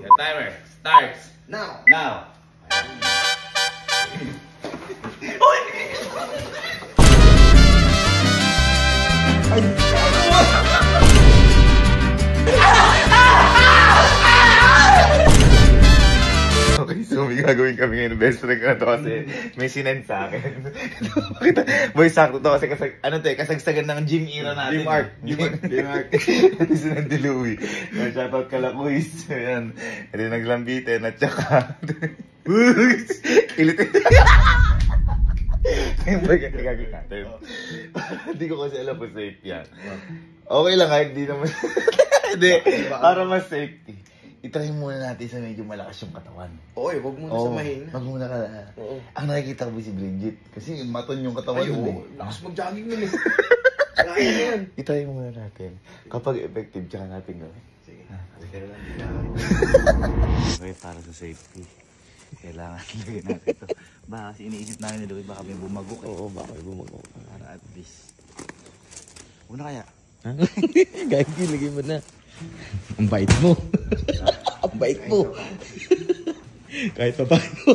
Your timer starts now. Now. Okay, so may gagawin kami ngayon ng best friend ko na to kasi may sinend sa akin. Boy, sakto to kasi ano to eh, kasagsagan ng gym era natin. Gym art. Ito sinend ni Louie. Shoutout kala Kuis. Ayan. Ito naglambitin at saka... Kilitin. Yung bagay gagawin natin. Hindi ko kasi alam kung safe yan. Okay lang kahit di naman. Hindi, para mas safety. Itry muna natin sa medyo malakas yung katawan. Oy, wag muna sa mahina. Wag muna ka na. Ang nakikita ko si Bridget. Kasi maton yung katawan nun eh. Lakas mag-jogging nun eh. Kaya na yan. Itry muna natin. Kapag effective, tsaka natin gawin. Sige. Okay, para sa safety. Kailangan lagay natin ito. Baka kasi iniisip namin nila, baka may bumagok eh. Oo, baka may bumagok. Para at least. Una kaya? Gagi, lagay mo na. Ang bait mo. Ang bait mo. Kahit pa paano.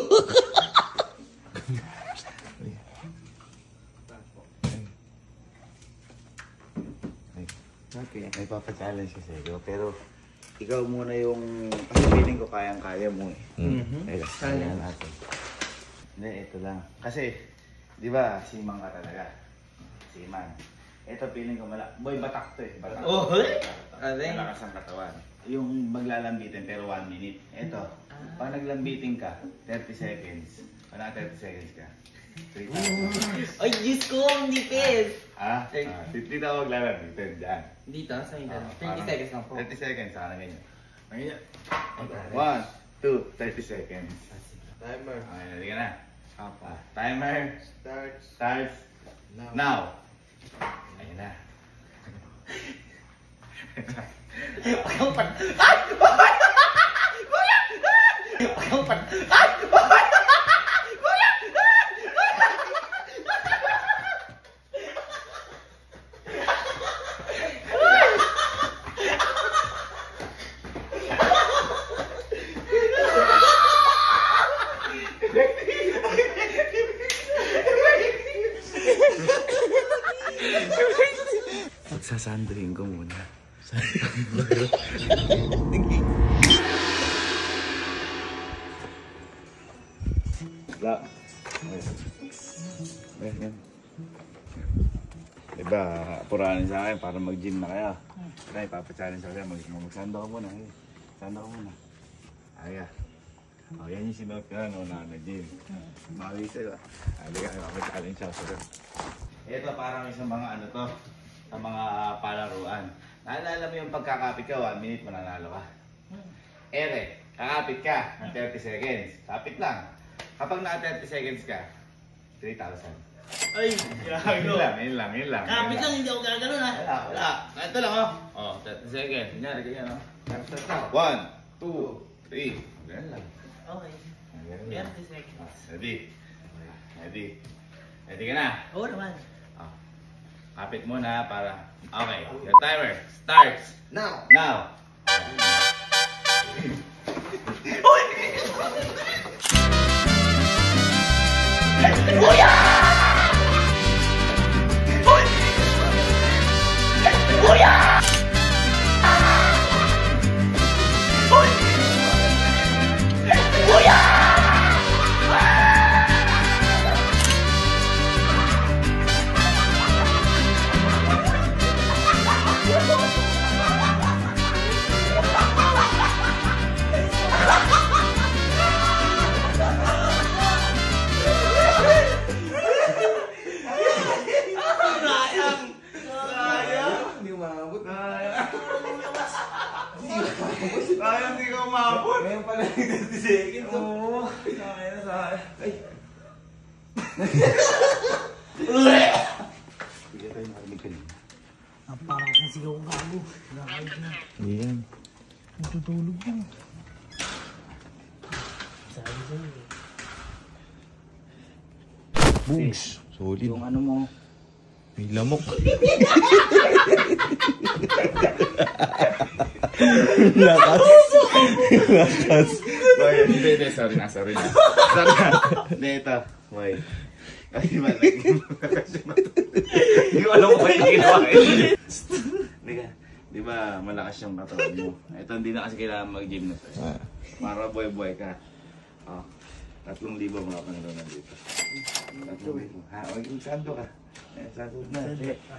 Okay, may papa-challenge kasi ako. Pero ikaw muna yung... Kasi feeling ko kayang-kaya mo eh. Kaya natin. Hindi, ito lang. Kasi, di ba, simang ka talaga. Siman. Ito feeling ko Boy, batak to eh. Batak. Oh, malakas ang katawan. Yung maglalambitin pero 1 minute. Ito, pag naglambitin ka, 30 seconds. Wala 30 seconds ka. 3,000. Ay, Diyos ko, ang nipis! Dito ako maglalambitin dyan. Dito, sa inyo. 30 seconds lang po. 30 seconds, sana ganyan. Ganyan. 1, 2, 30 seconds. Timer. Okay, nalika na. Timer starts now. Ayun na. Ang pan... Ay! Kuya! Ang pan... Ay! Kuya! Magsasanduhin ko muna. Wala. Ayan. Diba, apuranin sa akin para mag-gym na kayo. Kaya ipapachallenge sa kayo. Magsando ka muna. Sando ka muna. Aya. O, yan yung sinuot ka na nag-gym. Mawis sa'yo. Halika, ipapachallenge siya sa'yo. Ito parang isang mga ano to. Sa mga palaruan. Naalala mo yung pagkakapit ka, 1 minute mananalo ka. Ere, kakapit ka ng 30 seconds. Kapit lang. Kapag naka 30 seconds ka, 3,000. Ay, Yun lang. kapit lang, hindi ako gagano na. Wala. Ito lang oh. 30 seconds. Kunyari, ganyan 1, 2, 3. Ganyan lang. Okay. 30 seconds. Ready ka na? Oo naman. Kapit muna para... Okay, your timer starts Now. Kuya! Kuya! Kuya! Sayang di ka umabot. Ngayon pala yung 30 seconds. Oo. Sakay na sa akin. Ay. Sige tayo narinig ka nila. Ang parang kang sigaw ng gago. Nakakalit na. Hindi yan. Natutulog yan. Sabi sa'yo eh. Boogs. Solid. Yung ano mo. May lamok. Lakas. Lakas. Boy, hindi, sorry na. Sorry na. Hindi, ito. Boy. Ay, di ba? Hindi ko alam kung paano yung ginawa eh. Di ba, malakas yung katawan mo. Ito, hindi na kasi kailangan mag-gym na tayo. Para buhay-buhay ka. Oh, 3,000 mga panalunan dito. 3,000. Ha, mag-sando ka. Sando na.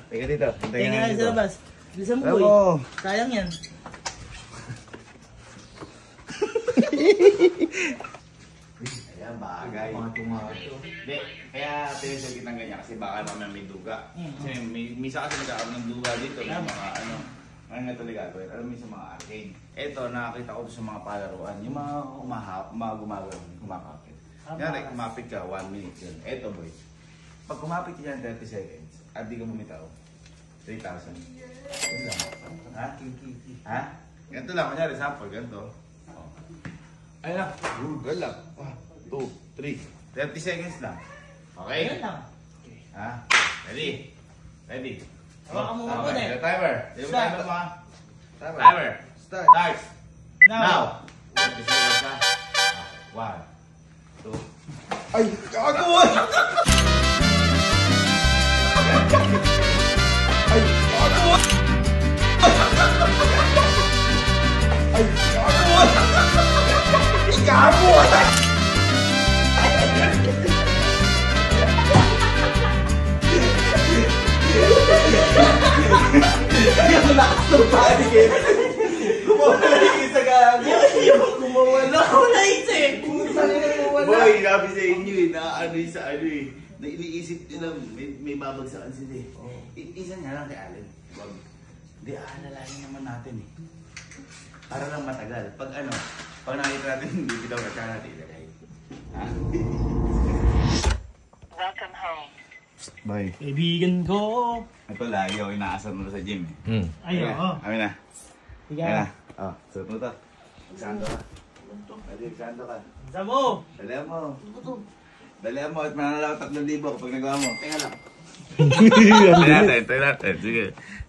Teka dito. Tingnan nga sa labas. Bilisan mo, boy. Sayang yan. Ayan, bagay. Hindi, kaya pinasal kitang ganyan kasi baka naman may duga. Kasi may isa kasi nagkakaroon ng duga dito. May mga ano nga talaga gagawin. Alam mo yung sa mga arcade. Ito, nakakita ko sa mga palaruan. Yung mga gumagawin, kumakapit. Yan, kumapit ka, 1 minute yun. Ito, boy. Pag kumapit ka yan 30 seconds, at di ka bumitaw, 3,000. Yan lang. Ha? Ha? Ganito lang, kunyari, sample, ganito. Ayun lang. Girl lang. 1, 2, 3. 30 seconds lang. Okay? Ayun lang. Ha? Ready? Ready? Hawakan mo muna eh. The timer. Start. Timer. Start. Starts. Now. 30 seconds na. 1, 2. Ay, gago! Ay, gago! Ay, gago! Yung lakas ng panic eh. Kumawala yung isa gago. Kumawala. Wala isa eh. Boy, sabi sa inyo eh, na ano sa ano eh. Na iniisip nyo lang, may babagsakan sila eh. Isa nga lang kay Allen. Hindi, aalalahin naman natin eh. Para lang matagal. Pag nakita natin, bibitaw na siya natin ilagay. Welcome home. Boy. Kaibigan ko. Ito lagi ako inaasar mo sa gym eh. Ay, oo. Amin na. Sige. Ayan na. Oh, suot mo to. Magsando ka. Magsando ka. Sa mo. Dalihan mo. Dalihan mo at mananala ko 3,000 kapag nagawa mo. Teka lang. Tayo natin. Sige.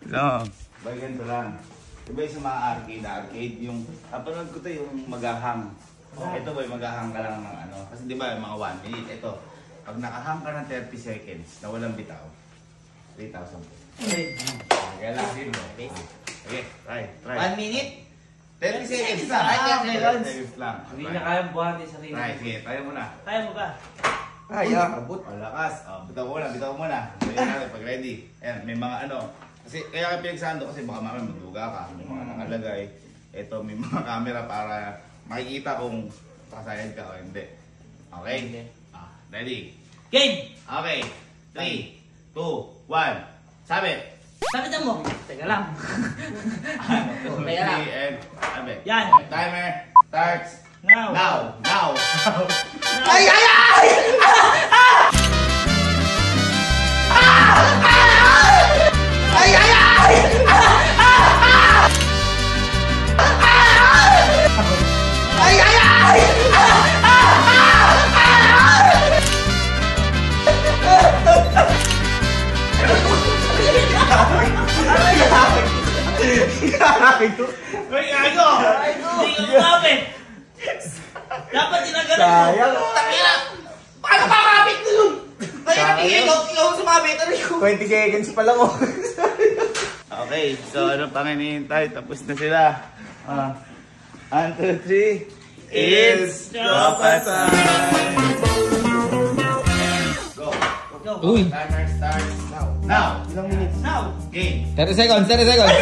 No. Boy, ganito lang. Diba yung sa mga arcade, yung, napanood ko to yung maghahang. Ito boy, maghahang ka lang ng ano. Kasi diba yung mga 1 minute, ito. Pag nakahang ka ng 30 seconds na walang bitaw, 3,000 po. Kaya lang din mo. Okay, try. 1 minute? 30 seconds lang. 30 seconds lang. Hindi na kayang buhati sa rin. Try, sige, tayo muna. Kaya mo ba? Ay, abot. Malakas. Bitaw mo muna. Sabihin natin, pag ready. Ayan, may mga ano. Kasi kaya ka pinagsando kasi baka mamaya magduga ka. May mga nakalagay. Ito, may mga camera para makikita kung pasayad ka o hindi. Okay? Ready? Game! Okay. 3, 2, 1. Sabit! Sabitan mo. Teka lang. Teka lang. And sabit. Yan. Timer starts Now. now. Ay! Ay! Ay! Ay! Ay! Ay! Ay! Ay! Ay! Ay, gago! Hindi ka kumapit! Dapat tinagalan mo! Sayang. Takira! Paano kakapit mo yun? Ikaw sumabit! 20 seconds pa lang oh. Okay, so ano pang hinihintay? Tapos na sila. 1, 2, 3. It's Tropa time! Go! Uy. Timer starts now. Ilang minutes? Now! Game! 30 seconds, 30 seconds.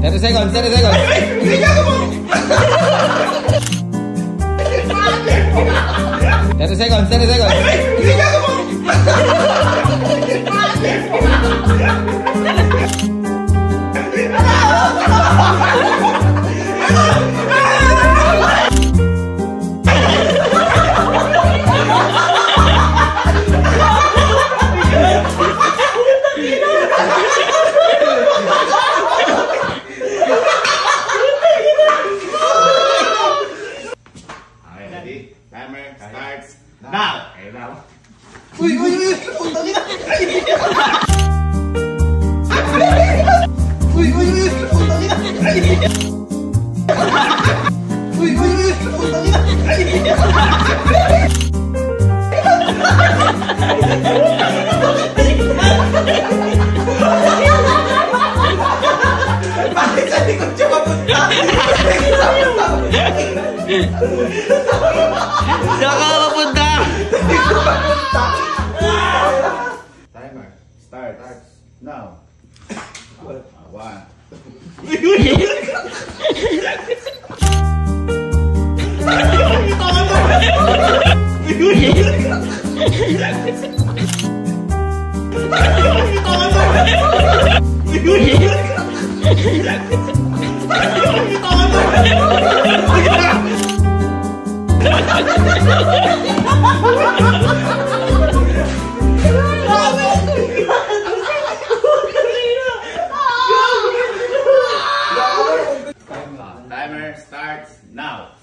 30 seconds, 30 seconds. 30 seconds, 30 seconds. Okay, ready? Timer starts now! Okay, now. Uy, uy, uy. Putang ina. Uy! Putang ina! Bakit sa likod siya mapunta? Saan ka mapunta? Timer. Start. Now. 1. Timer starts now.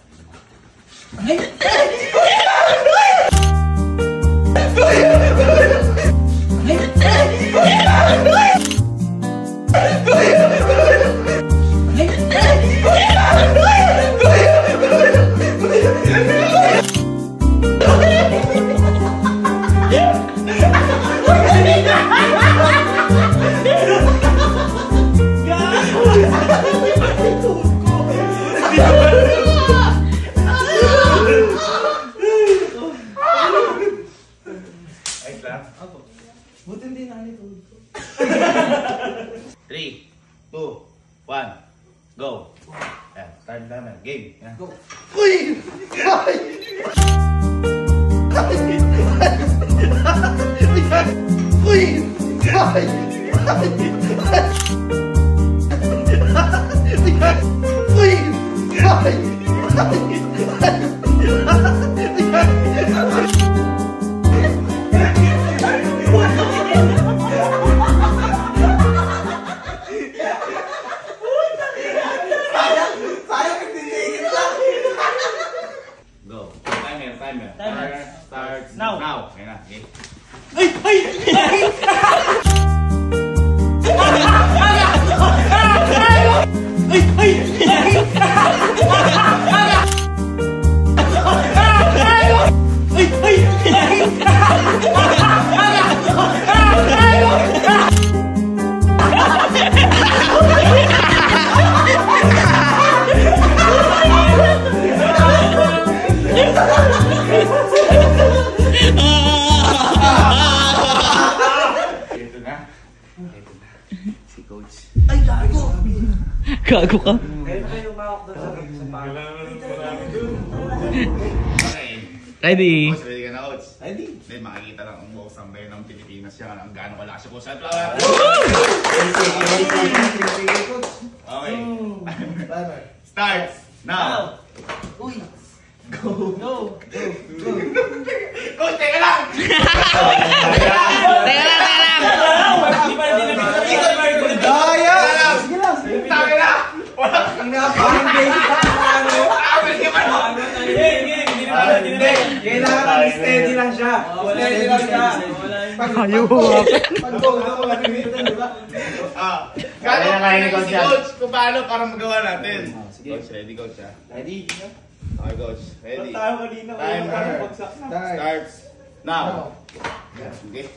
Buti hindi na nito. 3, 2, 1, go. Ayan, start namin. Game. Ayan. Go. Uy! Ay! Uy! Ay! Uy! Ay! Go. Timer. Starts now. Ayan na. Game. Ito na. Si Coach. Ay, gago! Gago ka. Kaya na kayo umawak doon sa pangalaman. Okay. Ready? Coach, ready ka na, Coach? Ready? Hindi, makikita lang ang buong sambayan ng Pilipinas yan. Ang gaano kalakas yung sunflower. Okay. Timer. Starts now. Uy! Go! Coach, teka lang! Teka lang. Daya! Sige lang! Teka lang! Wala Ang napakang ano? Kailangan steady lang siya. Steady lang siya. Pag go na wala pimitan, di ba? Kaya ni Coach kung paano para magawa natin. Coach, ready, Coach, ha? Ready? Okay, Coach. Ready. Tayo kanina. Timer starts now. Okay.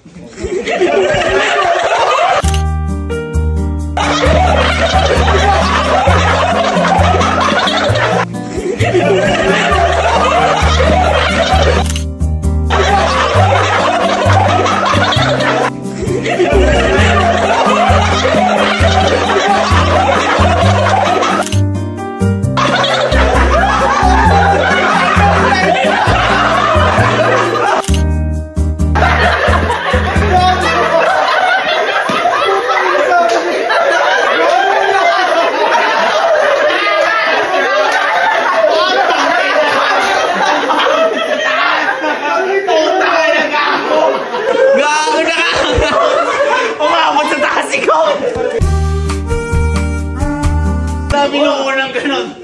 Sabi nung unang ganun,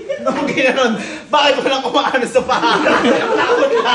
bakit walang kumaano sa paa? Takot na.